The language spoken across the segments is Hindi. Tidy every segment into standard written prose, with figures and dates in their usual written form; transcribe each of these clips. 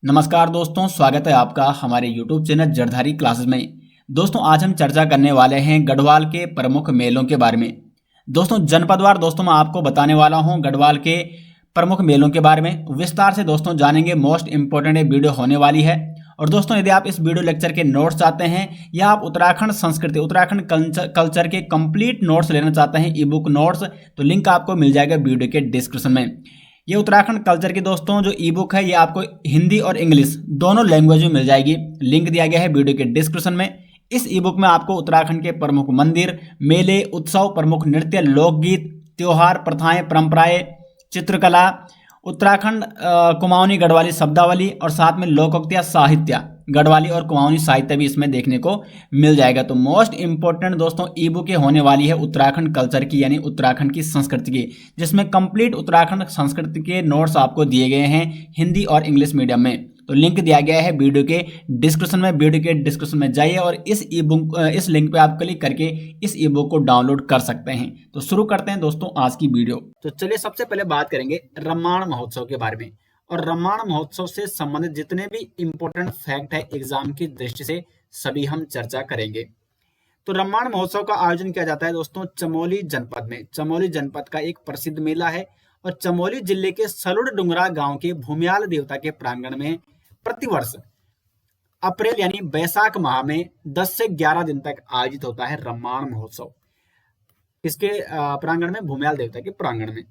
नमस्कार दोस्तों, स्वागत है आपका हमारे YouTube चैनल जड़धारी क्लासेस में। दोस्तों आज हम चर्चा करने वाले हैं गढ़वाल के प्रमुख मेलों के बारे में। दोस्तों जनपदवार मैं आपको बताने वाला हूं गढ़वाल के प्रमुख मेलों के बारे में विस्तार से दोस्तों जानेंगे। मोस्ट इंपोर्टेंट वीडियो होने वाली है। और दोस्तों यदि आप इस वीडियो लेक्चर के नोट्स चाहते हैं या आप उत्तराखंड संस्कृति उत्तराखंड कल्चर के कंप्लीट नोट्स लेना चाहते हैं, ई बुक नोट्स, तो लिंक आपको मिल जाएगा वीडियो के डिस्क्रिप्शन में। ये उत्तराखंड कल्चर की दोस्तों जो ई बुक है ये आपको हिंदी और इंग्लिश दोनों लैंग्वेज में मिल जाएगी। लिंक दिया गया है वीडियो के डिस्क्रिप्शन में। इस ई बुक में आपको उत्तराखंड के प्रमुख मंदिर, मेले, उत्सव, प्रमुख नृत्य, लोकगीत, त्योहार, प्रथाएं, परंपराएं, चित्रकला, उत्तराखंड कुमाऊनी गढ़वाली शब्दावली और साथ में लोकोक्तियां, साहित्य गढ़वाली और कुमाऊनी साहित्य भी इसमें देखने को मिल जाएगा। तो मोस्ट इंपोर्टेंट दोस्तों ई बुक होने वाली है उत्तराखंड कल्चर की, यानी उत्तराखंड की संस्कृति की, जिसमें कंप्लीट उत्तराखंड संस्कृति के नोट्स आपको दिए गए हैं हिंदी और इंग्लिश मीडियम में। तो लिंक दिया गया है वीडियो के डिस्क्रिप्शन में। वीडियो के डिस्क्रिप्शन में जाइए और इस लिंक पे आप क्लिक करके इस ई बुक को डाउनलोड कर सकते हैं। तो शुरू करते हैं दोस्तों आज की वीडियो। तो चलिए सबसे पहले बात करेंगे रम्माण महोत्सव के बारे में। और रम्माण महोत्सव से संबंधित जितने भी इंपॉर्टेंट फैक्ट है एग्जाम की दृष्टि से सभी हम चर्चा करेंगे। तो रम्माण महोत्सव का आयोजन किया जाता है दोस्तों चमोली जनपद में। चमोली जनपद का एक प्रसिद्ध मेला है और चमोली जिले के सलुड़ डुंगरा गांव के भूमियाल देवता के प्रांगण में प्रतिवर्ष अप्रैल यानी बैसाख माह में 10 से 11 दिन तक आयोजित होता है रम्माण महोत्सव। इसके प्रांगण में, भूमियाल देवता के प्रांगण में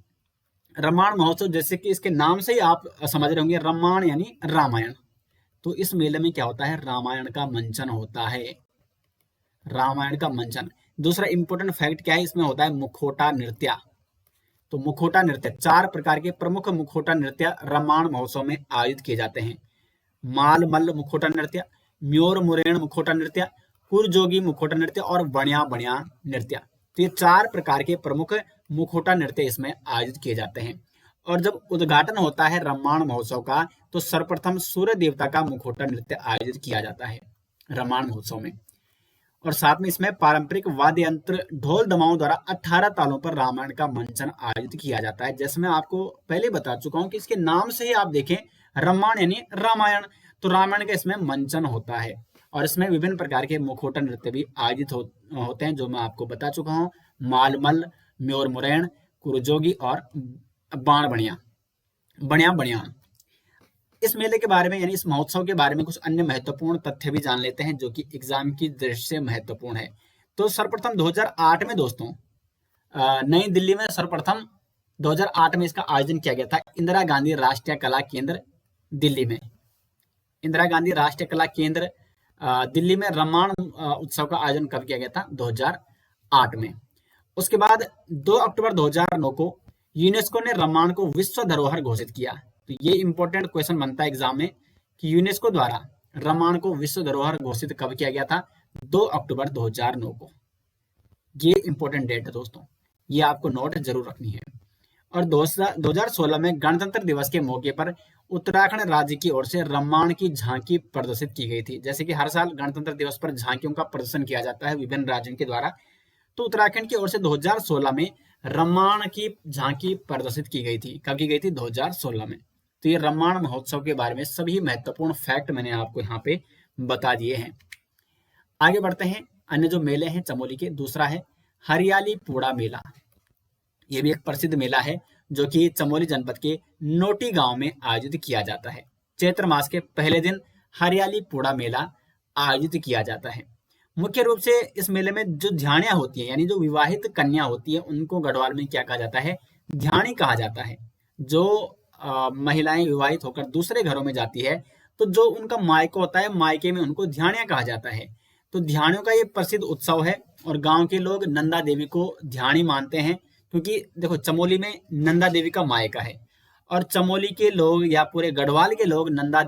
रम्माण महोत्सव, जैसे कि इसके नाम से ही आप समझ रहे होंगे, रम्माण यानी रामायण। तो इस मेले में क्या होता है, रामायण का मंचन होता है। रामायण का मंचन। दूसरा इंपॉर्टेंट फैक्ट क्या है, इसमें होता है मुखोटा नृत्य। तो मुखोटा नृत्य, 4 प्रकार के प्रमुख मुखोटा नृत्य रम्माण महोत्सव में आयोजित किए जाते हैं। माल मल्ल मुखोटा नृत्य, म्योर मुरेण मुखोटा नृत्य, कुरजोगी मुखोटा नृत्य और बणिया बणिया नृत्य। तो ये 4 प्रकार के प्रमुख मुखोटा नृत्य इसमें आयोजित किए जाते हैं। और जब उद्घाटन होता है रम्माण महोत्सव का तो सर्वप्रथम सूर्य देवता का मुखोटा नृत्य आयोजित किया जाता है रम्माण महोत्सव में। और साथ में इसमें पारंपरिक वाद्य यंत्र ढोल दमाओं द्वारा 18 तालों पर रामायण का मंचन आयोजित किया जाता है। जैसे मैं आपको पहले बता चुका हूं कि इसके नाम से ही आप देखें रम्माण यानी रामायण, तो रामायण का इसमें मंचन होता है। और इसमें विभिन्न प्रकार के मुखोटा नृत्य भी आयोजित होते हैं जो मैं आपको बता चुका हूँ। मालमल, म्योर मुरैण, कुरजोगी और बाण बणिया, बणिया बणिया। इस मेले के बारे में यानी इस महोत्सव के बारे में कुछ अन्य महत्वपूर्ण तथ्य भी जान लेते हैं जो कि एग्जाम की दृष्टि से महत्वपूर्ण है। तो सर्वप्रथम 2008 में दोस्तों नई दिल्ली में सर्वप्रथम 2008 में इसका आयोजन किया गया था इंदिरा गांधी राष्ट्रीय कला केंद्र दिल्ली में। इंदिरा गांधी राष्ट्रीय कला केंद्र दिल्ली में रम्माण उत्सव का आयोजन कब किया गया था, 2008 में। उसके बाद 2 अक्टूबर 2009 को यूनेस्को ने रम्माण को विश्व धरोहर घोषित किया। तो ये इंपॉर्टेंट क्वेश्चन बनता है एग्जाम में कि यूनेस्को द्वारा रम्माण को विश्व धरोहर घोषित कब किया गया था, 2 अक्टूबर 2009 को। ये इंपॉर्टेंट डेट है दोस्तों, ये आपको नोट जरूर रखनी है। और 2016 में गणतंत्र दिवस के मौके पर उत्तराखंड राज्य की ओर से रम्माण की झांकी प्रदर्शित की गई थी। जैसे कि हर साल गणतंत्र दिवस पर झांकियों का प्रदर्शन किया जाता है विभिन्न राज्यों के द्वारा, तो उत्तराखंड की ओर से 2016 में रम्माण की झांकी प्रदर्शित की गई थी। कब की गई थी, 2016 में। तो ये रम्माण महोत्सव के बारे में सभी महत्वपूर्ण फैक्ट मैंने आपको यहाँ पे बता दिए हैं। आगे बढ़ते हैं, अन्य जो मेले हैं चमोली के, दूसरा है हरियाली पूड़ा मेला। ये भी एक प्रसिद्ध मेला है जो कि चमोली जनपद के नोटी गांव में आयोजित किया जाता है। चैत्र मास के पहले दिन हरियाली पूड़ा मेला आयोजित किया जाता है। मुख्य रूप से इस मेले में जो ध्यानियां होती है यानी जो विवाहित कन्या होती है उनको गढ़वाल में क्या कहा जाता है, ध्यानी कहा जाता है। जो महिलाएं विवाहित होकर दूसरे घरों में जाती है तो जो उनका मायका होता है, मायके में उनको ध्यानियां कहा जाता है। तो ध्यानियों का ये प्रसिद्ध उत्सव है और गाँव के लोग नंदा देवी को ध्यानी मानते हैं, क्योंकि देखो चमोली में नंदा देवी का मायका है और चमोली के लोग या पूरे गढ़वाल के लोग नंदा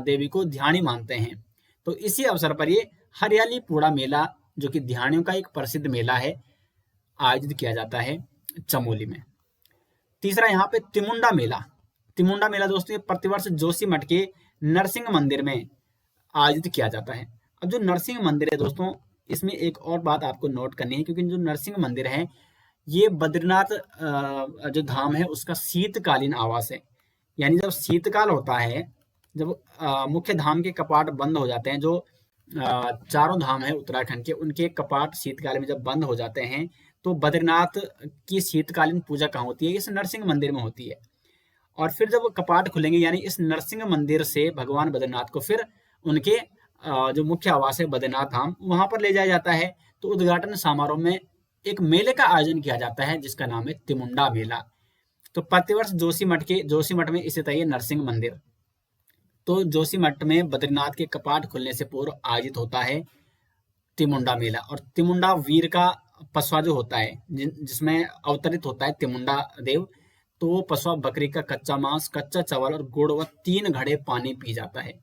देवी को ध्यानी मानते हैं। तो इसी अवसर पर ये हरियाली पूड़ा मेला जो कि ध्यानियों का एक प्रसिद्ध मेला है आयोजित किया जाता है चमोली में। तीसरा यहाँ पे तिमुंडा मेला। तिमुंडा मेला दोस्तों ये प्रतिवर्ष जोशीमठ के नरसिंह मंदिर में आयोजित किया जाता है। अब जो नरसिंह मंदिर है दोस्तों, इसमें एक और बात आपको नोट करनी है, क्योंकि जो नरसिंह मंदिर है ये बद्रीनाथ जो धाम है उसका शीतकालीन आवास है। यानी जब शीतकाल होता है जब मुख्य धाम के कपाट बंद हो जाते हैं, जो चारों धाम है उत्तराखंड के, उनके कपाट शीतकाल में जब बंद हो जाते हैं, तो बद्रीनाथ की शीतकालीन पूजा कहाँ होती है? इस नरसिंह मंदिर में होती है। और फिर जब कपाट खुलेंगे, यानी इस नरसिंह मंदिर से भगवान बद्रीनाथ को फिर उनके जो मुख्य आवास है बद्रीनाथ धाम, वहां पर ले जाया जाता है। तो उद्घाटन समारोह में एक मेले का आयोजन किया जाता है जिसका नाम है तिमुंडा मेला। तो प्रतिवर्ष जोशीमठ में स्थित है ये नरसिंह मंदिर। तो जोशीमठ में बद्रीनाथ के कपाट खुलने से पूर्व आयोजित होता है तिमुंडा मेला। और तिमुंडा वीर का पशुआ जो होता है, जिसमें अवतरित होता है तिमुंडा देव, तो वो पशुआ बकरी का कच्चा मांस, कच्चा चावल और गुड़ व 3 घड़े पानी पी जाता है।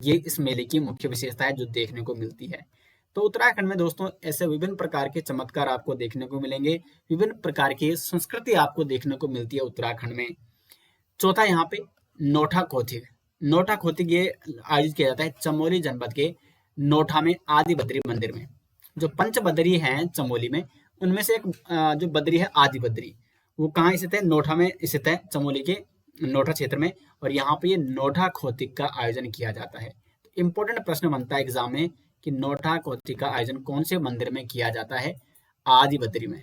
ये इस मेले की मुख्य विशेषता है जो देखने को मिलती है। तो उत्तराखंड में दोस्तों ऐसे विभिन्न प्रकार के चमत्कार आपको देखने को मिलेंगे, विभिन्न प्रकार की संस्कृति आपको देखने को मिलती है उत्तराखंड में। चौथा यहाँ पे नोठा खोथिक। नोठा खोथिक ये आयोजित किया जाता है चमोली जनपद के नोठा में आदि बद्री मंदिर में। जो पंच बद्री हैं चमोली में, उनमें से एक जो बद्री है आदि बद्री, वो कहाँ स्थित है? नोठा में स्थित है, चमोली के नोठा क्षेत्र में। और यहाँ पे ये नोठा खोथिक का आयोजन किया जाता है। तो इंपॉर्टेंट प्रश्न बनता है एग्जाम में कि नोठा खोथिक का आयोजन कौन से मंदिर में किया जाता है? आदि बद्री में।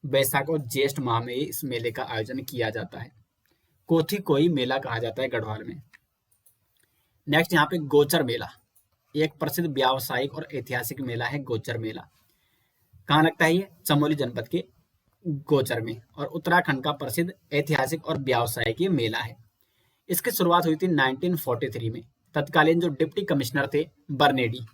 वैशाख और ज्येष्ठ माह में इस मेले का आयोजन किया जाता है। कोथी कोई मेला कहा जाता है गढ़वाल में। नेक्स्ट यहाँ पे गोचर मेला, एक प्रसिद्ध व्यावसायिक और ऐतिहासिक मेला है गोचर मेला। कहाँ लगता है ये? चमोली जनपद के गोचर में। और उत्तराखंड का प्रसिद्ध ऐतिहासिक और व्यावसायिक ये मेला है। इसकी शुरुआत हुई थी 1943 में। तत्कालीन जो डिप्टी कमिश्नर थे बर्नेडी,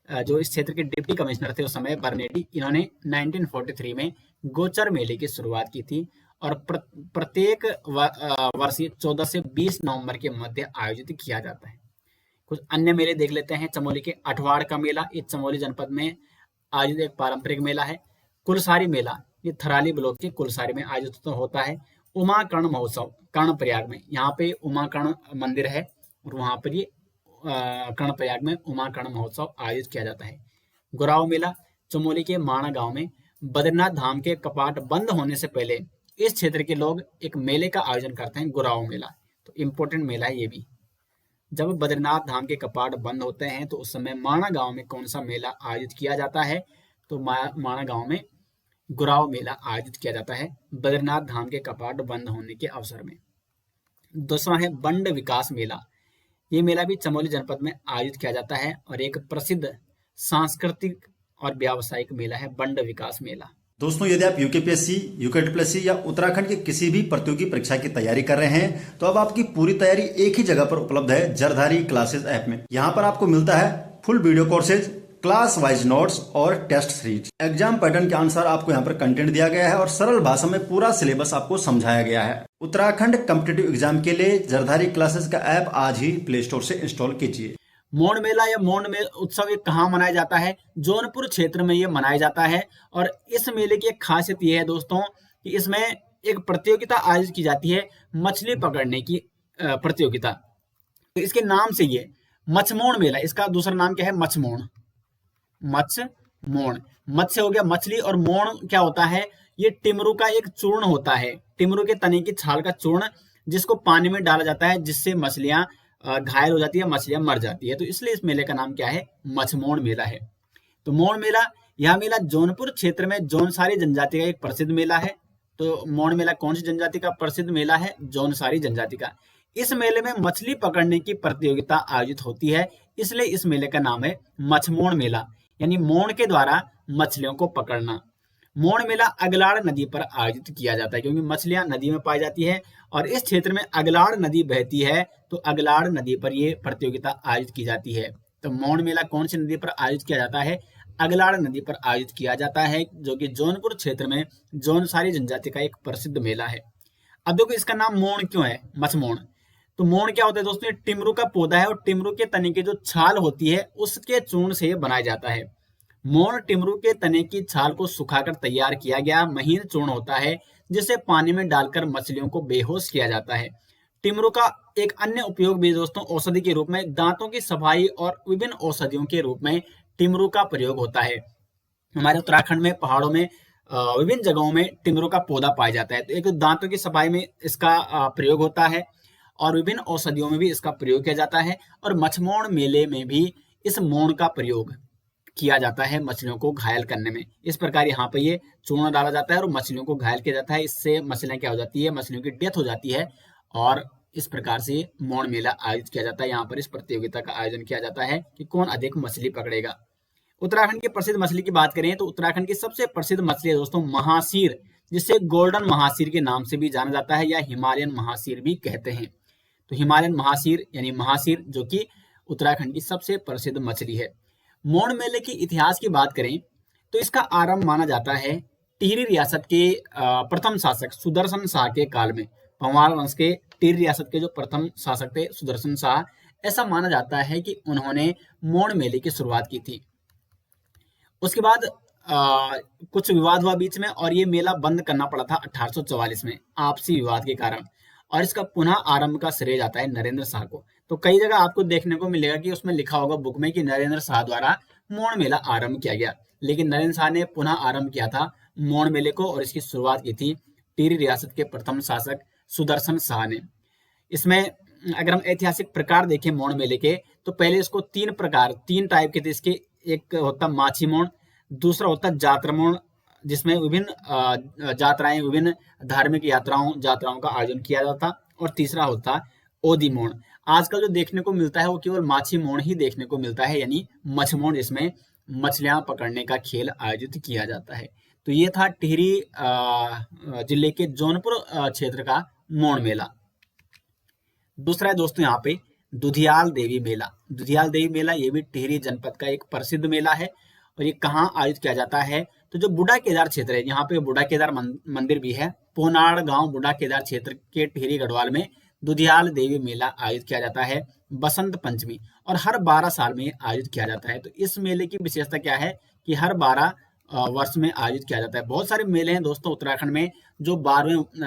जो इस क्षेत्र के डिप्टी कमिश्नर थे उस समय बर्नेडी, इन्होंने 1943 में गोचर मेले की शुरुआत की थी। और प्रत्येक वर्ष 14 से 20 नवंबर के मध्य आयोजित किया जाता है। कुछ अन्य मेले देख लेते हैं। चमोली के अठवाड़ का मेला, ये चमोली जनपद में आयोजित एक पारंपरिक मेला है। कुलसारी मेला, ये थराली ब्लॉक के कुलसारी में आयोजित होता है। उमा कर्ण महोत्सव कर्णप्रयाग में, यहाँ पे उमा कर्ण मंदिर है और वहां पर ये कर्णप्रयाग में उमा कर्ण महोत्सव आयोजित किया जाता है। गुराव मेला, चमोली के माणा गांव में बद्रीनाथ धाम के कपाट बंद होने से पहले इस क्षेत्र के लोग एक मेले का आयोजन करते हैं, गुराव मेला। तो इम्पोर्टेंट मेला है ये भी। जब बद्रीनाथ धाम के कपाट बंद होते हैं तो उस समय माणा गांव में कौन सा मेला आयोजित किया जाता है? तो माणा गांव में गुराव मेला आयोजित किया जाता है बद्रीनाथ धाम के कपाट बंद होने के अवसर में। दूसरा है बंड विकास मेला। ये मेला भी चमोली जनपद में आयोजित किया जाता है और एक प्रसिद्ध सांस्कृतिक और व्यावसायिक मेला है बंड विकास मेला। दोस्तों, यदि आप यूकेपीएससी, यूकेटीपीएससी या उत्तराखंड की किसी भी प्रतियोगी परीक्षा की तैयारी कर रहे हैं तो अब आपकी पूरी तैयारी एक ही जगह पर उपलब्ध है, जरधारी क्लासेस ऐप में। यहाँ पर आपको मिलता है full video courses, class wise notes और टेस्ट सीरीज। एग्जाम पैटर्न के अनुसार आपको यहाँ पर कंटेंट दिया गया है और सरल भाषा में पूरा सिलेबस आपको समझाया गया है। उत्तराखंड कॉम्पिटिटिव एग्जाम के लिए जरधारी क्लासेस का ऐप आज ही प्ले स्टोर से इंस्टॉल कीजिए। मोड़ मेला या मोड़ में उत्सव ये कहाँ मनाया जाता है? जौनपुर क्षेत्र में ये मनाया जाता है। और इस मेले की एक खासियत ये है दोस्तों कि इसमें एक प्रतियोगिता आयोजित की जाती है, मछली पकड़ने की प्रतियोगिता। तो इसके नाम से ये मछमोड़ मेला, इसका दूसरा नाम क्या है? मछमोड़। मछमोड़, मत्स्य हो गया मछली, और मोड़ क्या होता है? ये टिमरू का एक चूर्ण होता है, टिमरू के तने की छाल का चूर्ण, जिसको पानी में डाला जाता है, जिससे मछलियां घायल हो जाती है, मछलियां मर जाती है। तो इसलिए इस मेले का नाम क्या है? मछमोड़ मेला है। तो मोड़ मेला, यह मेला जौनपुर क्षेत्र में जौनसारी जनजाति का एक प्रसिद्ध मेला है। तो मोड़ मेला कौन सी जनजाति का प्रसिद्ध मेला है? जौनसारी जनजाति का। इस मेले में मछली पकड़ने की प्रतियोगिता आयोजित होती है, इसलिए इस मेले का नाम है मछमोड़ मेला, यानी मोड़ के द्वारा मछलियों को पकड़ना। मोड़ मेला अगलाड़ नदी पर आयोजित किया जाता है, क्योंकि मछलियां नदी में पाई जाती है और इस क्षेत्र में अगलाड़ नदी बहती है, तो अगलाड़ नदी पर यह प्रतियोगिता आयोजित की जाती है। तो मोड़ मेला कौन सी नदी पर आयोजित किया जाता है? अगलाड़ नदी पर आयोजित किया जाता है, जो कि जौनपुर क्षेत्र में जौनसारी जनजाति का एक प्रसिद्ध मेला है। अब देखो इसका नाम मोड़ क्यों है, मछमोड़? तो मोड़ क्या होता है दोस्तों? ये टिमरू का पौधा है और टिमरू के तने की जो छाल होती है उसके चूर्ण से बनाया जाता है। मोड़ टिमरू के तने की छाल को सुखाकर तैयार किया गया महीन चूर्ण होता है, जिसे पानी में डालकर मछलियों को बेहोश किया जाता है। टिमरू का एक अन्य उपयोग भी दोस्तों औषधि के रूप में, दांतों की सफाई और विभिन्न औषधियों के रूप में टिमरू का प्रयोग होता है। हमारे उत्तराखंड में पहाड़ों में विभिन्न जगहों में टिमरू का पौधा पाया जाता है। तो एक दांतों की सफाई में इसका प्रयोग होता है, और विभिन्न औषधियों में भी इसका प्रयोग किया जाता है। और मछमोण मेले में भी इस मोण का प्रयोग किया जाता है मछलियों को घायल करने में। इस प्रकार यहाँ पे ये चूर्ण डाला जाता है और मछलियों को घायल किया जाता है। इससे मछलियां क्या हो जाती है, मछलियों की डेथ हो जाती है। और इस प्रकार से मोण मेला आयोजित किया जाता है। यहाँ पर इस प्रतियोगिता का आयोजन किया जाता है कि कौन अधिक मछली पकड़ेगा। उत्तराखंड की प्रसिद्ध मछली की बात करें तो उत्तराखंड की सबसे प्रसिद्ध मछली है दोस्तों महासीर, जिसे गोल्डन महासीर के नाम से भी जाना जाता है या हिमालयन महासीर भी कहते हैं। तो हिमालयन महासीर यानी महासीर जो कि उत्तराखंड की सबसे प्रसिद्ध मछली है। मोण मेले के इतिहास की बात करें तो इसका आरंभ माना जाता है टिहरी रियासत के प्रथम शासक सुदर्शन शाह के काल में। पंवार वंश के टिहरी रियासत के जो प्रथम शासक थे सुदर्शन शाह, ऐसा माना जाता है कि उन्होंने मोण मेले की शुरुआत की थी। उसके बाद कुछ विवाद हुआ बीच में और ये मेला बंद करना पड़ा था 1844 में आपसी विवाद के कारण। और इसका पुनः आरंभ का श्रेय जाता है नरेंद्र शाह को। तो कई जगह आपको देखने को मिलेगा कि उसमें लिखा होगा बुक में कि नरेंद्र शाह द्वारा मोण मेला आरंभ किया गया, लेकिन नरेंद्र शाह ने पुनः आरंभ किया था मोण मेले को और इसकी शुरुआत की थी टिहरी रियासत के प्रथम शासक सुदर्शन शाह ने। इसमें अगर हम ऐतिहासिक प्रकार देखें मोण मेले के तो पहले इसको तीन टाइप के थे इसके। एक होता माछी मोण, दूसरा होता जात्रा मोण जिसमें विभिन्न यात्राएं, विभिन्न धार्मिक यात्राओं का आयोजन किया जाता, और तीसरा होता ओदी मोण। आजकल जो देखने को मिलता है वो केवल माछी मोण ही देखने को मिलता है, यानी मछमोण, जिसमें मछलियां पकड़ने का खेल आयोजित किया जाता है। तो ये था टिहरी जिले के जौनपुर क्षेत्र का मोण मेला। दूसरा है दोस्तों यहाँ पे दुधियाल देवी मेला। दुधियाल देवी मेला ये भी टिहरी जनपद का एक प्रसिद्ध मेला है। और ये कहाँ आयोजित किया जाता है तो जो बूढ़ा केदार क्षेत्र है, यहाँ पे बूढ़ा केदार मंदिर भी है, पोनाड़ गांव बूढ़ा केदार क्षेत्र के टिहरी गढ़वाल में दुधियाल देवी मेला आयोजित किया जाता है बसंत पंचमी, और हर 12 साल में आयोजित किया जाता है। तो इस मेले की विशेषता क्या है कि हर 12 वर्ष में आयोजित किया जाता है। बहुत सारे मेले हैं दोस्तों उत्तराखंड में जो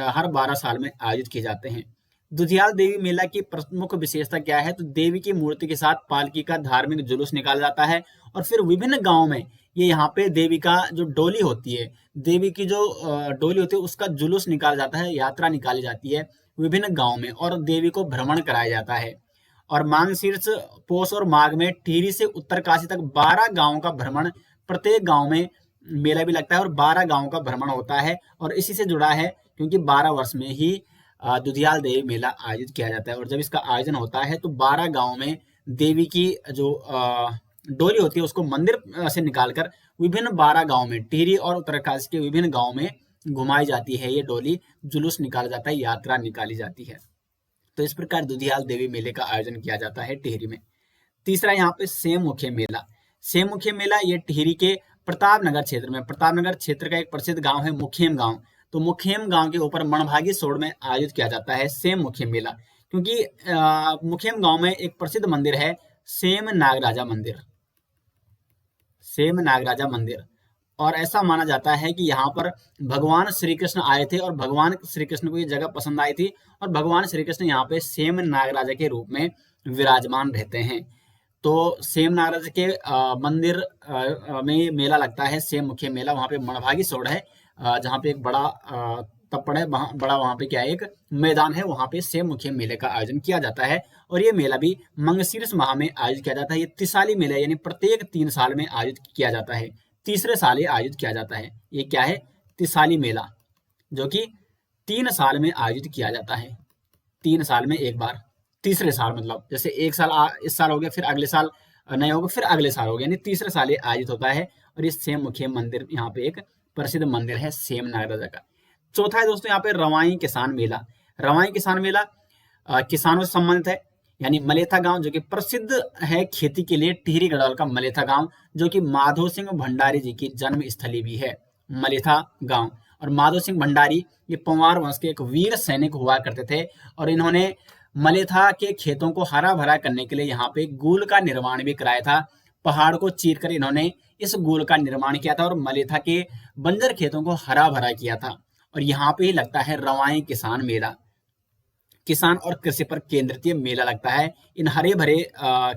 हर 12 साल में आयोजित किए जाते हैं। दुधियाल देवी मेला की प्रमुख विशेषता क्या है तो देवी की मूर्ति के साथ पालकी का धार्मिक जुलूस निकाला जाता है, और फिर विभिन्न गांवों में ये यहाँ पे देवी का जो डोली होती है, देवी की जो डोली होती है उसका जुलूस निकाला जाता है, यात्रा निकाली जाती है विभिन्न गांवों में, और देवी को भ्रमण कराया जाता है। और माघशीर्ष, पौष और माघ में टिहरी से उत्तरकाशी तक 12 गांवों का भ्रमण, प्रत्येक गांव में मेला भी लगता है और 12 गांवों का भ्रमण होता है। और इसी से जुड़ा है क्योंकि 12 वर्ष में ही दुधियाल देवी मेला आयोजित किया जाता है। और जब इसका आयोजन होता है तो 12 गांव में देवी की जो डोली होती है उसको मंदिर से निकालकर विभिन्न 12 गांव में, टिहरी और उत्तरकाशी के विभिन्न गांव में घुमाई जाती है। ये डोली जुलूस निकाला जाता है, यात्रा निकाली जाती है। तो इस प्रकार दुधियाल देवी मेले का आयोजन किया जाता है टिहरी में। तीसरा यहाँ पे सेम मुखिया मेला। सेम मुखिया मेला ये टिहरी के प्रतापनगर क्षेत्र में, प्रतापनगर क्षेत्र का एक प्रसिद्ध गांव है मुखेम गांव। तो मुखेम गांव के ऊपर मणभागी सोड़ में आयोजित किया जाता है सेम मुखेम मेला, क्योंकि मुखेम गांव में एक प्रसिद्ध मंदिर है सेम नागराजा मंदिर, सेम नागराजा मंदिर। और ऐसा माना जाता है कि यहाँ पर भगवान श्री कृष्ण आए थे और भगवान श्री कृष्ण को ये जगह पसंद आई थी, और भगवान श्री कृष्ण यहाँ पे सेम नागराजा के रूप में विराजमान रहते हैं। तो सेम नागराजा के मंदिर में मेला लगता है सेम मुखिया मेला। वहाँ पे मणभागी सोड़ है जहाँ पे एक बड़ा तप्पड़ है, बड़ा वहाँ पे क्या है एक मैदान है, वहाँ पे सेम मुखिया मेले का आयोजन किया जाता है। और ये मेला भी मंगशीर्ष माह में आयोजित किया जाता है। ये तिसाली मेला यानी प्रत्येक 3 साल में आयोजित किया जाता है, तीसरे साल ये आयोजित किया जाता है। ये क्या है तिसाली मेला, जो कि 3 साल में आयोजित किया जाता है, 3 साल में एक बार, तीसरे साल मतलब जैसे एक साल इस साल हो गया, फिर अगले साल नहीं होगा, फिर अगले साल हो गया, यानी तीसरे साल ये आयोजित होता है। और ये सेम मुखिया मंदिर यहाँ पे एक प्रसिद्ध मंदिर है सेम नागराजा का। चौथा है दोस्तों यहाँ पे रवाई किसान मेला। रवाई किसान मेला किसानों से संबंधित है, यानी मलेथा गांव जो कि प्रसिद्ध है खेती के लिए, टिहरी गढ़वाल का मलेथा गांव, जो कि माधो सिंह भंडारी जी की जन्म स्थली भी है मलेथा गांव। और माधो सिंह भंडारी ये पंवार वंश के एक वीर सैनिक हुआ करते थे, और इन्होंने मलेथा के खेतों को हरा भरा करने के लिए यहाँ पे गूल का निर्माण भी कराया था। पहाड़ को चीर कर इन्होंने इस गूल का निर्माण किया था और मलेथा के बंजर खेतों को हरा भरा किया था। और यहाँ पे ही लगता है रवाई किसान मेला, किसान और कृषि पर केंद्रित ये मेला लगता है। इन हरे भरे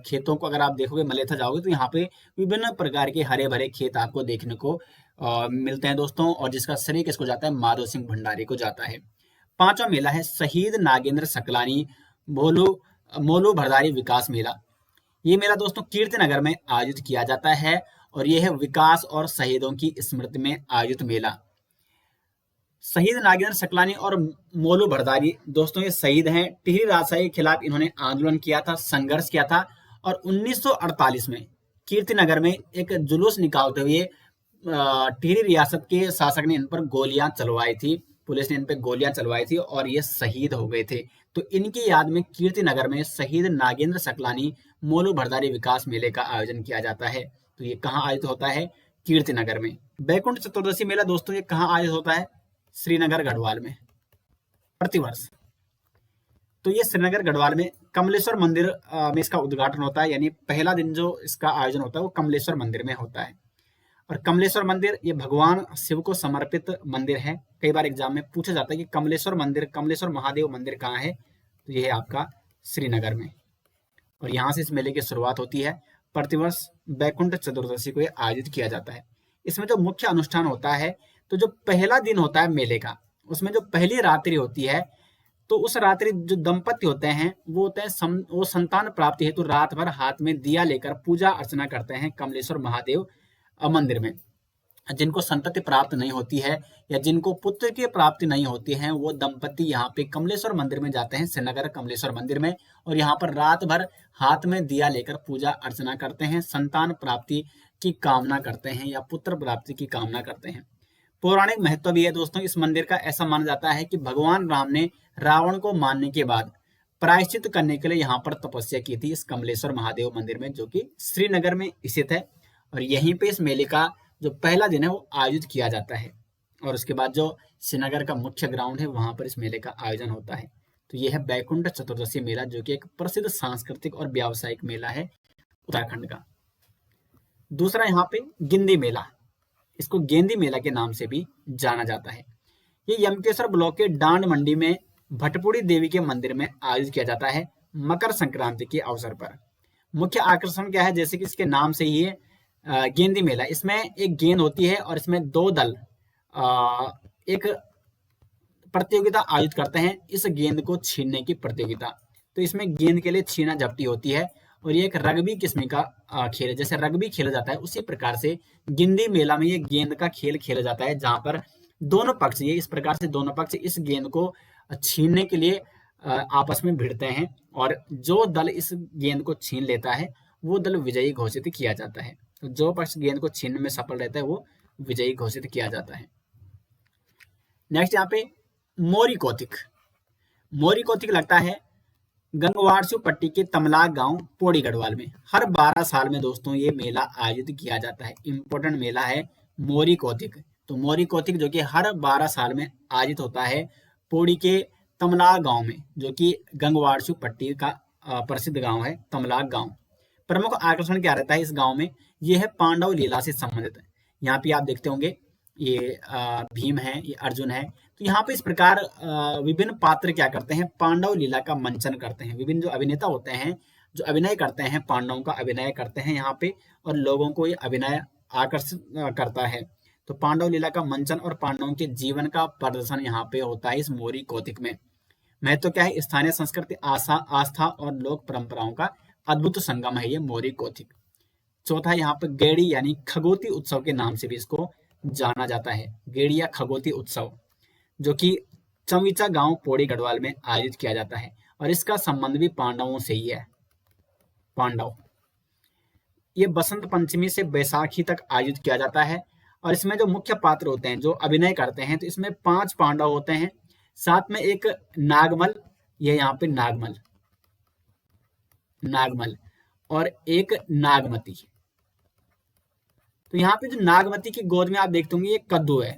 खेतों को अगर आप देखोगे मलेथा जाओगे तो यहाँ पे विभिन्न प्रकार के हरे भरे खेत आपको देखने को मिलते हैं दोस्तों, और जिसका श्रेय किसको जाता है माधो सिंह भंडारी को जाता है। 5वां मेला है शहीद नागेंद्र सकलानी मोलू मोलू भरदारी विकास मेला। ये मेला दोस्तों कीर्तिनगर में आयोजित किया जाता है और यह है विकास और शहीदों की स्मृति में आयोजित मेला। शहीद नागेंद्र सकलानी और मोलू भरदारी दोस्तों ये शहीद हैं। टिहरी राजशाही के खिलाफ इन्होंने आंदोलन किया था, संघर्ष किया था और 1948 में कीर्तिनगर में एक जुलूस निकालते हुए टिहरी रियासत के शासक ने इन पर गोलियां चलवाई थी, पुलिस ने इन पर गोलियां चलवाई थी और ये शहीद हो गए थे। तो इनकी याद में कीर्तिनगर में शहीद नागेंद्र सकलानी मोलू भरदारी विकास मेले का आयोजन किया जाता है। तो ये कहाँ आयोजित होता है? कीर्तिनगर में। बैकुंठ चतुर्दशी मेला दोस्तों ये कहाँ आयोजित होता है? श्रीनगर गढ़वाल में, प्रतिवर्ष। तो ये श्रीनगर गढ़वाल में कमलेश्वर मंदिर में इसका उद्घाटन होता है, यानी पहला दिन जो इसका आयोजन होता है वो कमलेश्वर मंदिर में होता है। और कमलेश्वर मंदिर ये भगवान शिव को समर्पित मंदिर है। कई बार एग्जाम में पूछा जाता है कि कमलेश्वर मंदिर, कमलेश्वर महादेव मंदिर कहाँ है? तो ये है आपका श्रीनगर में। और यहाँ से इस मेले की शुरुआत होती है। प्रतिवर्ष बैकुंठ चतुर्दशी को ये आयोजित किया जाता है। इसमें जो मुख्य अनुष्ठान होता है, तो जो पहला दिन होता है मेले का, उसमें जो पहली रात्रि होती है, तो उस रात्रि जो दंपति होते हैं वो होते हैं वो संतान प्राप्ति हेतु रात भर हाथ में दिया लेकर पूजा अर्चना करते हैं कमलेश्वर महादेव मंदिर में। जिनको संतति प्राप्त नहीं होती है या जिनको पुत्र की प्राप्ति नहीं होती है, वो दंपति यहाँ पे कमलेश्वर मंदिर में जाते हैं, श्रीनगर कमलेश्वर मंदिर में, और यहाँ पर रात भर हाथ में दिया लेकर पूजा अर्चना करते हैं, संतान प्राप्ति की कामना करते हैं या पुत्र प्राप्ति की कामना करते हैं। पौराणिक महत्व भी है दोस्तों इस मंदिर का। ऐसा माना जाता है कि भगवान राम ने रावण को मारने के बाद प्रायश्चित करने के लिए यहाँ पर तपस्या की थी इस कमलेश्वर महादेव मंदिर में, जो कि श्रीनगर में स्थित है। और यहीं पे इस मेले का जो पहला दिन है वो आयोजित किया जाता है और उसके बाद जो श्रीनगर का मुख्य ग्राउंड है वहां पर इस मेले का आयोजन होता है। तो यह है बैकुंठ चतुर्दशी मेला, जो कि एक प्रसिद्ध सांस्कृतिक और व्यावसायिक मेला है उत्तराखंड का। दूसरा यहाँ पे गिंदी मेला, इसको गेंदी मेला के नाम से भी जाना जाता है। ये यमकेश्वर ब्लॉक के डांड मंडी में भटपुड़ी देवी के मंदिर में आयोजित किया जाता है मकर संक्रांति के अवसर पर। मुख्य आकर्षण क्या है? जैसे कि इसके नाम से ही है गेंदी मेला। इसमें एक गेंद होती है और इसमें दो दल एक प्रतियोगिता आयोजित करते हैं, इस गेंद को छीनने की प्रतियोगिता। तो इसमें गेंद के लिए छीना झपटी होती है और ये एक रग्बी किस्म का खेल है। जैसे रग्बी खेला जाता है उसी प्रकार से गिंदी मेला में ये गेंद का खेल खेला जाता है, जहां पर दोनों पक्ष ये इस प्रकार से दोनों पक्ष इस गेंद को छीनने के लिए आपस में भिड़ते हैं और जो दल इस गेंद को छीन लेता है वो दल विजयी घोषित किया जाता है। तो जो पक्ष गेंद को छीनने में सफल रहता है वो विजयी घोषित किया जाता है। नेक्स्ट यहाँ पे मोरी कौतिक। मोरी कौतिक लगता है गंगवारसू पट्टी के तमलाक गांव पौड़ी गढ़वाल में। हर 12 साल में दोस्तों ये मेला आयोजित किया जाता है। इंपॉर्टेंट मेला है मोरी कौतिक। तो मोरी कौतिक जो कि हर 12 साल में आयोजित होता है पौड़ी के तमलाक गांव में, जो कि गंगवारसू पट्टी का प्रसिद्ध गांव है तमलाक गांव। प्रमुख आकर्षण क्या रहता है इस गांव में? ये है पांडव लीला से संबंधित। यहाँ पे आप देखते होंगे ये भीम है, ये अर्जुन है। तो यहाँ पे इस प्रकार विभिन्न पात्र क्या करते हैं? पांडव लीला का मंचन करते हैं। विभिन्न जो अभिनेता होते हैं जो अभिनय करते हैं, पांडवों का अभिनय करते हैं यहाँ पे, और लोगों को ये अभिनय आकर्षित करता है। तो पांडव लीला का मंचन और पांडवों के जीवन का प्रदर्शन यहाँ पे होता है इस मोरी कौतिक में। महत्व क्या है? स्थानीय संस्कृति, आस्था और लोक परंपराओं का अद्भुत संगम है ये मोरी कौतिक। चौथा यहाँ पे गेड़ी यानी खगोती उत्सव के नाम से भी इसको जाना जाता है। गेड़ी या खगोती उत्सव, जो कि चमवीचा गांव पौड़ी गढ़वाल में आयोजित किया जाता है और इसका संबंध भी पांडवों से ही है। पांडव ये बसंत पंचमी से बैसाखी तक आयोजित किया जाता है और इसमें जो मुख्य पात्र होते हैं जो अभिनय करते हैं, तो इसमें 5 पांडव होते हैं, साथ में एक नागमल, ये यहाँ पे नागमल और एक नागमती। तो यहाँ पे जो नागमती की गोद में आप देखते होंगे ये कद्दू है,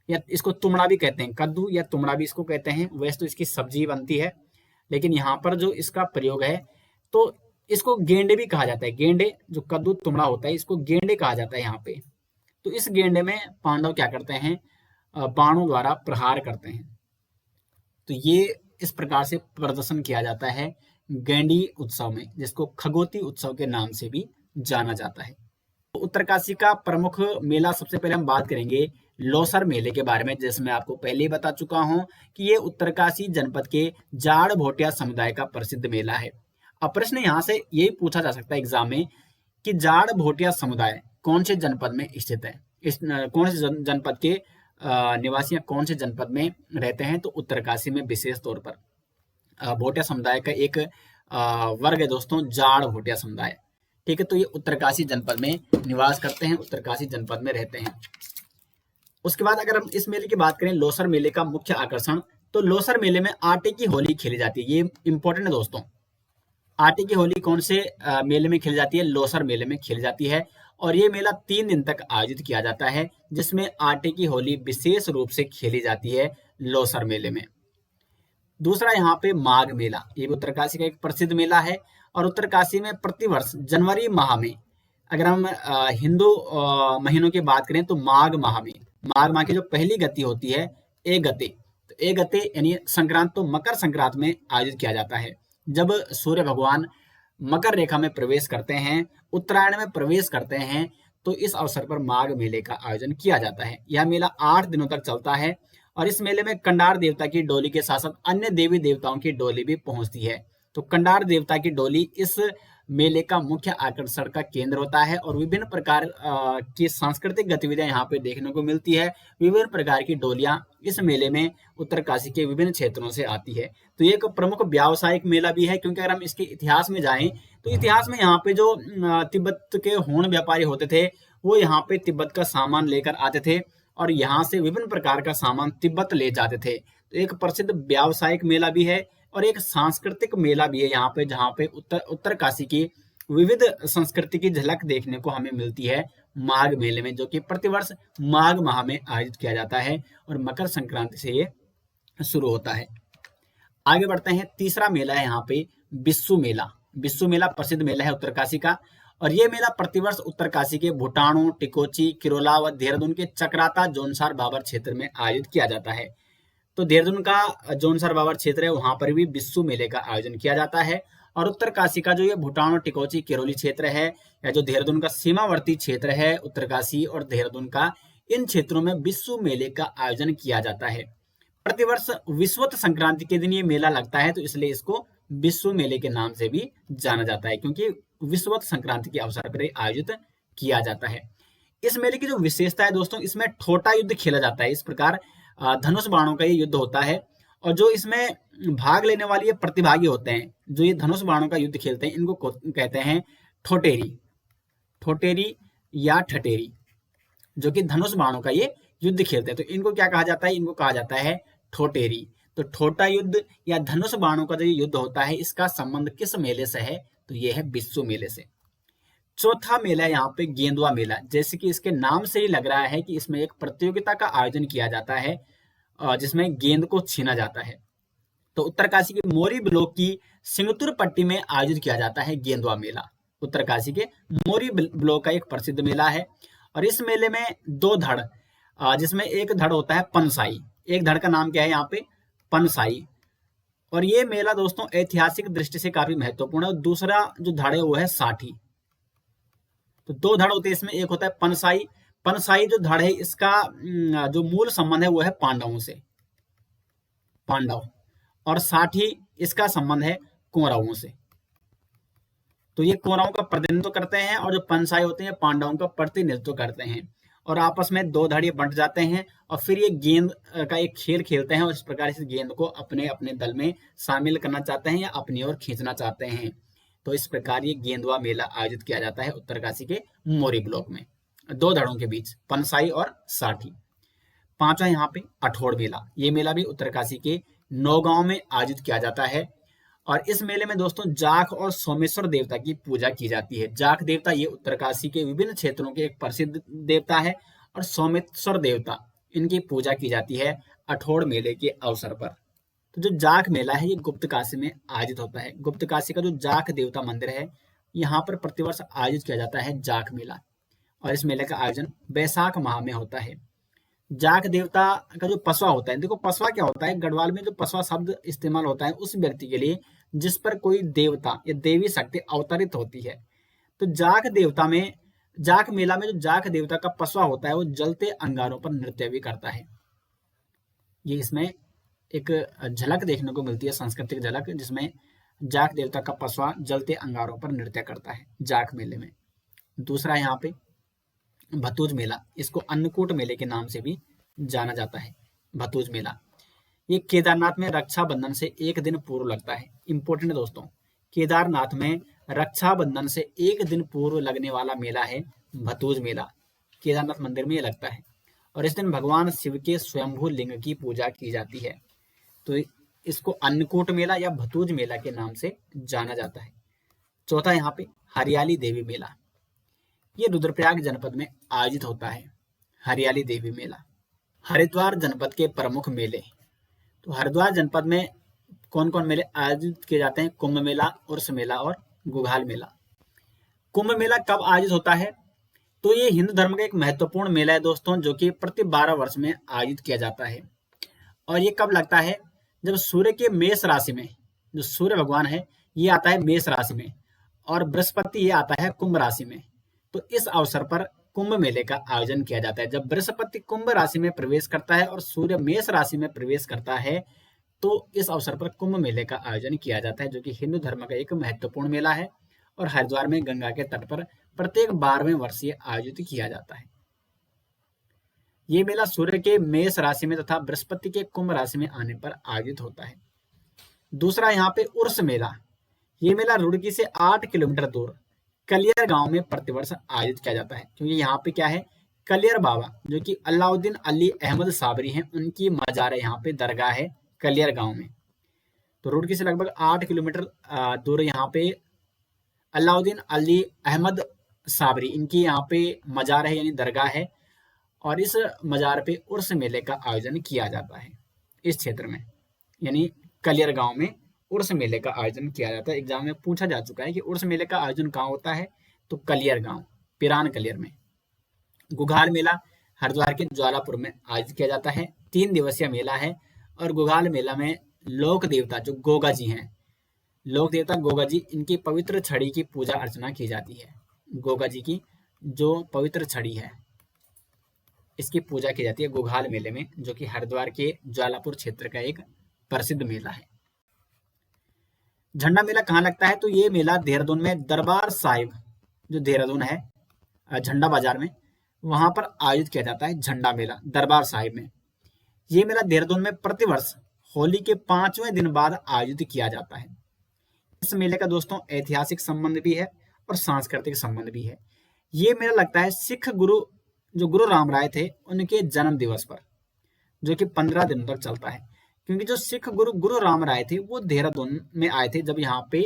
या इसको तुमड़ा भी कहते हैं, कद्दू या तुमड़ा भी इसको कहते हैं। वैसे तो इसकी सब्जी बनती है, लेकिन यहाँ पर जो इसका प्रयोग है तो इसको गेंडे भी कहा जाता है। गेंडे जो कद्दू तुमड़ा होता है इसको गेंडे कहा जाता है यहाँ पे। तो इस गेंडे में पांडव क्या करते हैं? बाणों द्वारा प्रहार करते हैं। तो ये इस प्रकार से प्रदर्शन किया जाता है गेंडी उत्सव में, जिसको खगोती उत्सव के नाम से भी जाना जाता है। तो उत्तरकाशी का प्रमुख मेला सबसे पहले हम बात करेंगे लोसर मेले के बारे में, जैसे मैं आपको पहले ही बता चुका हूं कि ये उत्तरकाशी जनपद के जाड़ भोटिया समुदाय का प्रसिद्ध मेला है। अब प्रश्न यहाँ से यही पूछा जा सकता है एग्जाम में कि जाड़ भोटिया समुदाय कौन से जनपद में स्थित है, कौन से जनपद के निवासी कौन से जनपद में रहते हैं, तो उत्तरकाशी में विशेष तौर पर भोटिया समुदाय का एक वर्ग है दोस्तों, जाड़ भोटिया समुदाय। ठीक है, तो ये उत्तरकाशी जनपद में निवास करते हैं, उत्तरकाशी जनपद में रहते हैं। उसके बाद अगर हम इस मेले की बात करें, लोसर मेले का मुख्य आकर्षण, तो लोसर मेले में आटे की होली खेली जाती है। ये इंपॉर्टेंट है दोस्तों। आटे की होली कौन से मेले में खेली जाती है? लोसर मेले में खेली जाती है। और ये मेला 3 दिन तक आयोजित किया जाता है, जिसमें आटे की होली विशेष रूप से खेली जाती है लोसर मेले में। दूसरा यहाँ पे माघ मेला, ये भी उत्तरकाशी का एक प्रसिद्ध मेला है। और उत्तरकाशी में प्रतिवर्ष जनवरी माह में, अगर हम हिंदू महीनों की बात करें तो माघ माह में, माघ माह की जो पहली गति होती है ए गते, तो ए गते यानी संक्रांत, तो मकर संक्रांत में आयोजित किया जाता है। जब सूर्य भगवान मकर रेखा में प्रवेश करते हैं, उत्तरायण में प्रवेश करते हैं, तो इस अवसर पर माघ मेले का आयोजन किया जाता है। यह मेला 8 दिनों तक चलता है और इस मेले में कंडार देवता की डोली के साथ साथ अन्य देवी देवताओं की डोली भी पहुंचती है। तो कंडार देवता की डोली इस मेले का मुख्य आकर्षण का केंद्र होता है और विभिन्न प्रकार की सांस्कृतिक गतिविधियां यहाँ पे देखने को मिलती है। विभिन्न प्रकार की डोलियां इस मेले में उत्तरकाशी के विभिन्न क्षेत्रों से आती है। तो ये एक प्रमुख व्यावसायिक मेला भी है, क्योंकि अगर हम इसके इतिहास में जाएं तो इतिहास में यहाँ पे जो तिब्बत के होण व्यापारी होते थे, वो यहाँ पे तिब्बत का सामान लेकर आते थे और यहाँ से विभिन्न प्रकार का सामान तिब्बत ले जाते थे। तो एक प्रसिद्ध व्यावसायिक मेला भी है और एक सांस्कृतिक मेला भी है यहाँ पे, जहाँ पे उत्तरकाशी की विविध संस्कृति की झलक देखने को हमें मिलती है माघ मेले में, जो कि प्रतिवर्ष माघ माह में आयोजित किया जाता है और मकर संक्रांति से ये शुरू होता है। आगे बढ़ते हैं, तीसरा मेला है यहाँ पे बिस्सू मेला। बिस्सू मेला प्रसिद्ध मेला है उत्तरकाशी का और ये मेला प्रतिवर्ष उत्तरकाशी के भूटाणु, टिकोची, किरोला व देहरादून के चक्राता जोनसार बाबर क्षेत्र में आयोजित किया जाता है। तो देहरादून का जोनसार बाबर क्षेत्र है, वहां पर भी बिस्सू मेले का आयोजन किया जाता है। और उत्तरकाशी का जो ये भूटाणु, टिकोची, किरोली क्षेत्र है, या जो देहरादून का सीमावर्ती क्षेत्र है उत्तरकाशी और देहरादून का, इन क्षेत्रों में बिस्सू मेले का आयोजन किया जाता है। प्रतिवर्ष विषुवत संक्रांति के दिन ये मेला लगता है, तो इसलिए इसको बिस्सू मेले के नाम से भी जाना जाता है, क्योंकि विषुवत संक्रांति के अवसर पर आयोजित किया जाता है। इस मेले की जो विशेषता है दोस्तों, इसमें ठोटा युद्ध खेला जाता है। इस प्रकार धनुष बाणों का ये युद्ध होता है और जो इसमें भाग लेने वाले ये प्रतिभागी होते हैं, जो ये धनुष बाणों का युद्ध खेलते हैं, इनको कहते हैं ठोटेरी, ठोटेरी या ठटेरी, जो कि धनुष बाणों का ये युद्ध खेलते हैं। तो इनको क्या कहा जाता है? इनको कहा जाता है ठोटेरी। तो ठोटा युद्ध या धनुष बाणों का जो युद्ध होता है, इसका संबंध किस मेले से है? तो ये है बिस्सू मेले से। चौथा मेला है यहाँ पे गेंदुआ मेला। जैसे कि इसके नाम से ही लग रहा है कि इसमें एक प्रतियोगिता का आयोजन किया जाता है जिसमें गेंद को छीना जाता है। तो उत्तरकाशी के मोरी ब्लॉक की सिंगतुर पट्टी में आयोजित किया जाता है गेंदुआ मेला। उत्तरकाशी के मोरी ब्लॉक का एक प्रसिद्ध मेला है और इस मेले में 2 धड़, जिसमें एक धड़ होता है पनसाई। एक धड़ का नाम क्या है यहाँ पे? पनसाई। और ये मेला दोस्तों ऐतिहासिक दृष्टि से काफी महत्वपूर्ण है। और दूसरा जो धड़ है वो है साठी। तो 2 धड़ होते हैं इसमें, एक होता है पनसाई। पनसाई जो धड़ है, इसका जो मूल संबंध है वो है पांडवों से, पांडव। और साठी, इसका संबंध है कौरवों से। तो ये कौरवों का प्रतिनिधित्व करते हैं और जो पनसाई होते हैं पांडवों का प्रतिनिधित्व करते हैं। और आपस में 2 धड़े बंट जाते हैं और फिर ये गेंद का एक खेल खेलते हैं और इस प्रकार इस गेंद को अपने अपने दल में शामिल करना चाहते हैं या अपनी ओर खींचना चाहते हैं। तो इस प्रकार ये गेंदुआ मेला आयोजित किया जाता है उत्तरकाशी के मोरी ब्लॉक में, 2 धड़ों के बीच, पनसाई और साठी। 5वां यहाँ पे अठोड़ मेला। ये मेला भी उत्तरकाशी के नौगांव में आयोजित किया जाता है और इस मेले में दोस्तों जाख और सोमेश्वर देवता की पूजा की जाती है। जाख देवता ये उत्तरकाशी के विभिन्न क्षेत्रों के एक प्रसिद्ध देवता है और सोमेश्वर देवता, इनकी पूजा की जाती है अठोड़ मेले के अवसर पर। तो जो जाख मेला है ये गुप्तकाशी में आयोजित होता है। गुप्तकाशी का जो जाख देवता मंदिर है, यहाँ पर प्रतिवर्ष आयोजित किया जाता है जाख मेला और इस मेले का आयोजन बैसाख माह में होता है। जाख देवता का जो पसवा होता है, देखो पसवा क्या होता है, गढ़वाल में जो पसवा शब्द इस्तेमाल होता है उस व्यक्ति के लिए जिस पर कोई देवता या देवी शक्ति अवतरित होती है। तो जाख देवता में जाख मेला में जो जाख देवता का पसवा होता है वो जलते अंगारों पर नृत्य भी करता है। ये इसमें एक झलक देखने को मिलती है, सांस्कृतिक झलक, जिसमें जाख देवता का पसवा जलते अंगारों पर नृत्य करता है जाख मेले में। दूसरा यहाँ पे भतूज मेला, इसको अन्नकूट मेले के नाम से भी जाना जाता है। भतूज मेला ये केदारनाथ में रक्षाबंधन से एक दिन पूर्व लगता है। इंपॉर्टेंट दोस्तों, केदारनाथ में रक्षाबंधन से एक दिन पूर्व लगने वाला मेला है भतूज मेला। केदारनाथ मंदिर में ये लगता है और इस दिन भगवान शिव के स्वयंभू लिंग की पूजा की जाती है। तो इसको अन्नकूट मेला या भतूज मेला के नाम से जाना जाता है। चौथा यहाँ पे हरियाली देवी मेला, ये रुद्रप्रयाग जनपद में आयोजित होता है। हरियाली देवी मेला हरिद्वार जनपद के प्रमुख मेले। तो हरिद्वार जनपद में कौन कौन मेले आयोजित किए जाते हैं? कुंभ मेला, उर्स मेला और गुघाल मेला। कुंभ मेला कब आयोजित होता है? तो ये हिंदू धर्म का एक महत्वपूर्ण मेला है दोस्तों, जो कि प्रति 12 वर्ष में आयोजित किया जाता है। और ये कब लगता है? जब सूर्य के मेष राशि में, जो सूर्य भगवान है ये आता है मेष राशि में और बृहस्पति ये आता है कुंभ राशि में। तो इस अवसर पर कुंभ मेले का आयोजन किया जाता है। जब बृहस्पति कुंभ राशि में प्रवेश करता है और सूर्य मेष राशि में प्रवेश करता है, तो इस अवसर पर कुंभ मेले का आयोजन किया जाता है, जो कि हिंदू धर्म का एक महत्वपूर्ण मेला है और हरिद्वार में गंगा के तट पर प्रत्येक 12वें वर्ष ये आयोजित किया जाता है। ये मेला सूर्य के मेष राशि में तथा बृहस्पति के कुंभ राशि में आने पर आयोजित होता है। दूसरा यहाँ पे उर्स मेला, ये मेला रुड़की से 8 किलोमीटर दूर कलियर गांव में प्रतिवर्ष आयोजित किया जाता है, क्योंकि यहाँ पे क्या है, कलियर बाबा जो कि अलाउद्दीन अली अहमद साबरी हैं, उनकी मजार यहाँ पे दरगाह है कलियर गांव में। तो रुड़की से लगभग 8 किलोमीटर दूर यहाँ पे अलाउद्दीन अली अहमद साबरी, इनकी यहाँ पे मजार है यानी दरगाह है और इस मजार पे उर्स मेले का आयोजन किया जाता है। इस क्षेत्र में यानी कलियर गांव में उर्स मेले का आयोजन किया जाता है। एग्जाम में पूछा जा चुका है कि उर्स मेले का आयोजन कहाँ होता है, तो कलियर गांव, पिरान कलियर में। गुघाल मेला हरिद्वार के ज्वालापुर में आयोजित किया जाता है। 3 दिवसीय मेला है और गुघाल मेला में लोक देवता जो गोगा जी हैं, लोक देवता गोगा जी, इनकी पवित्र छड़ी की पूजा अर्चना की जाती है। गोगा जी की जो पवित्र छड़ी है इसकी पूजा की जाती है गुघाल मेले में, जो कि हरिद्वार के ज्वालापुर क्षेत्र का एक प्रसिद्ध मेला है। झंडा मेला कहाँ लगता है? तो ये मेला देहरादून में दरबार साहिब, जो देहरादून है झंडा बाजार में, वहां पर आयोजित किया जाता है झंडा मेला दरबार साहिब में। ये मेला देहरादून में प्रतिवर्ष होली के 5वें दिन बाद आयोजित किया जाता है। इस मेले का दोस्तों ऐतिहासिक संबंध भी है और सांस्कृतिक संबंध भी है। ये मेला लगता है सिख गुरु जो गुरु राम राय थे उनके जन्म दिवस पर, जो कि 15 दिनों तक चलता है। क्योंकि जो सिख गुरु राम राय थे वो देहरादून में आए थे जब यहाँ पे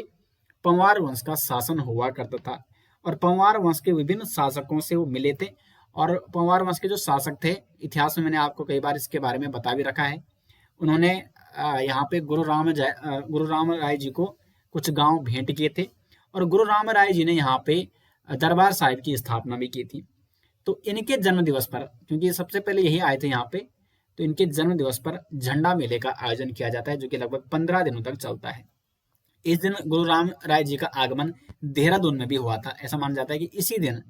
पंवार वंश का शासन हुआ करता था और पंवार वंश के विभिन्न शासकों से वो मिले थे। और पंवार वंश के जो शासक थे, इतिहास में मैंने आपको कई बार इसके बारे में बता भी रखा है, उन्होंने यहाँ पे गुरु राम राय जी को कुछ गांव भेंट किए थे और गुरु राम राय जी ने यहाँ पे दरबार साहिब की स्थापना भी की थी। तो इनके जन्म दिवस पर, क्योंकि सबसे पहले यही आए थे यहाँ पे, तो इनके जन्म दिवस पर झंडा मेले का आयोजन किया जाता है, जो कि लगभग 15 दिनों तक चलता है। इस दिन गुरु राम राय जी का आगमन देहरादून में भी हुआ था। ऐसा माना जाता है कि इसी दिन,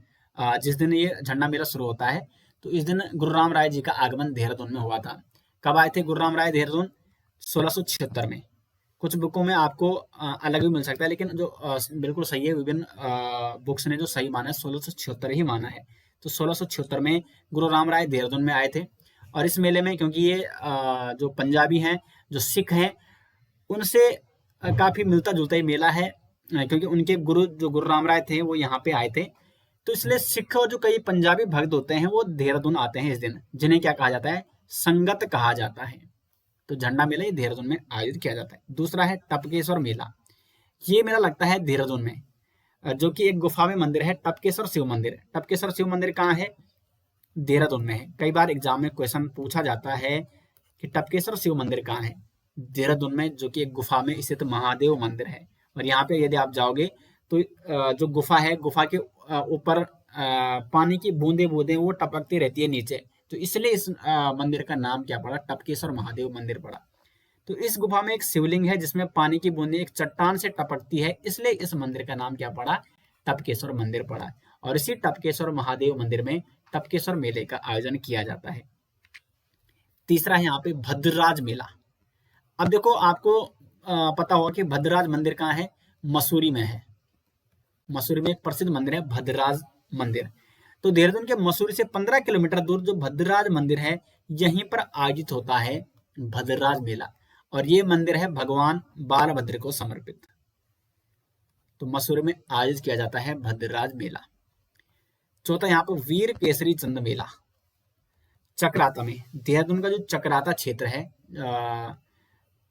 जिस दिन ये झंडा मेला शुरू होता है, तो इस दिन गुरु राम राय जी का आगमन देहरादून में हुआ था। कब आए थे गुरु राम राय देहरादून? 1676 में। कुछ बुकों में आपको अलग भी मिल सकता है, लेकिन जो बिल्कुल सही है, विभिन्न बुक्स ने जो सही माना है 1676 ही माना है। तो 1676 में गुरु राम राय देहरादून में आए थे और इस मेले में, क्योंकि ये जो पंजाबी हैं, जो सिख हैं, उनसे काफी मिलता जुलता ही मेला है, क्योंकि उनके गुरु राम राय थे वो यहाँ पे आए थे। तो इसलिए सिख और जो कई पंजाबी भक्त होते हैं वो देहरादून आते हैं इस दिन, जिन्हें क्या कहा जाता है? संगत कहा जाता है। तो झंडा मेला ये देहरादून में आयोजित किया जाता है। दूसरा है टपकेश्वर मेला। ये मेला लगता है देहरादून में, जो कि एक गुफा में मंदिर है, टपकेश्वर शिव मंदिर। टपकेश्वर शिव मंदिर कहाँ है? देहरादून में है। कई बार एग्जाम में क्वेश्चन पूछा जाता है कि टपकेश्वर शिव मंदिर कहाँ है? देहरादून में, जो कि एक गुफा में स्थित महादेव मंदिर है। और यहाँ पे यदि आप जाओगे तो जो गुफा है, गुफा के ऊपर पानी की बूंदे बूंदे वो टपकती रहती है नीचे, तो इसलिए इस मंदिर का नाम क्या पड़ा? टपकेश्वर महादेव मंदिर पड़ा। तो इस गुफा में एक शिवलिंग है जिसमें पानी की बूंदें एक चट्टान से टपकती है, इसलिए इस मंदिर का नाम क्या पड़ा? टपकेश्वर मंदिर पड़ा। और इसी टपकेश्वर महादेव मंदिर में टपकेश्वर मेले का आयोजन किया जाता है। तीसरा है यहाँ पे भद्रराज मेला। अब देखो आपको पता होगा कि भद्रराज मंदिर कहाँ है, मसूरी में है। मसूरी में एक प्रसिद्ध मंदिर है भद्रराज मंदिर। तो देहरादून के मसूरी से 15 किलोमीटर दूर जो भद्रराज मंदिर है, यहीं पर आयोजित होता है भद्रराज मेला, और ये मंदिर है भगवान बालभद्र को समर्पित। तो मसूरी में आयोजित किया जाता है भद्रराज मेला। चौथा यहाँ पर वीर केसरी चंद मेला चक्राता में। देहरादून का जो चक्राता क्षेत्र है,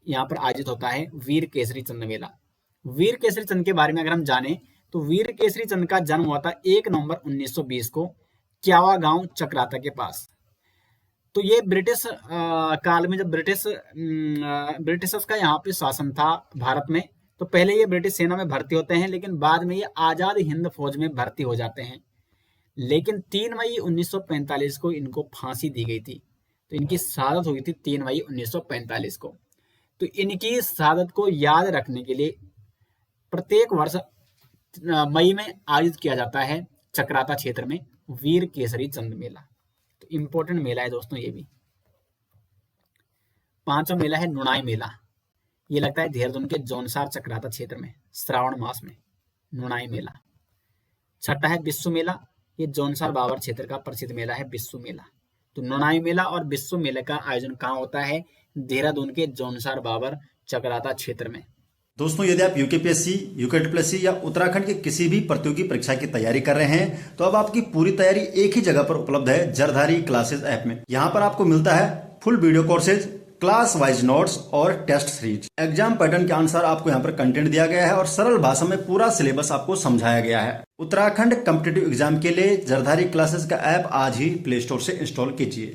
यहाँ पर आयोजित होता है वीर केसरी चंद मेला। वीर केसरी चंद के बारे में अगर हम जाने तो वीर केसरी चंद का जन्म हुआ था 1 नवंबर 1920 को क्यावा गांव चक्राता के पास। तो ये ब्रिटिश काल में जब ब्रिटिशर्स का यहाँ पे शासन था भारत में, तो पहले ये ब्रिटिश सेना में भर्ती होते हैं, लेकिन बाद में ये आजाद हिंद फौज में भर्ती हो जाते हैं। लेकिन 3 मई 1945 को इनको फांसी दी गई थी। तो इनकी शहादत हुई थी 3 मई 1945 को। तो इनकी शहादत को याद रखने के लिए प्रत्येक वर्ष मई में आयोजित किया जाता है चक्राता क्षेत्र में वीर केसरी चंद मेला। तो इंपॉर्टेंट मेला है दोस्तों ये भी। पांचवा मेला है नुणाई मेला। ये लगता है देहरादून के जौनसार चक्राता क्षेत्र में श्रावण मास में नुणाई मेला। छठा है बिस्सू मेला। ये जौनसार बाबर क्षेत्र का प्रसिद्ध मेला है बिस्सू मेला। तो नुणाई मेला और बिस्सू मेले का आयोजन कहाँ होता है, देहरादून के जौनसार बाबर चक्राता क्षेत्र में। दोस्तों यदि आप यूकेपीएससी, यूकेटप्लसी या उत्तराखंड के किसी भी प्रतियोगी परीक्षा की तैयारी कर रहे हैं तो अब आपकी पूरी तैयारी एक ही जगह पर उपलब्ध है, जरधारी क्लासेस ऐप में। यहाँ पर आपको मिलता है full video courses, class wise notes और टेस्ट सीरीज। एग्जाम पैटर्न के अनुसार आपको यहाँ पर कंटेंट दिया गया है और सरल भाषा में पूरा सिलेबस आपको समझाया गया है। उत्तराखंड कॉम्पिटिटिव एग्जाम के लिए जरधारी क्लासेस का ऐप आज ही प्ले स्टोर से इंस्टॉल कीजिए।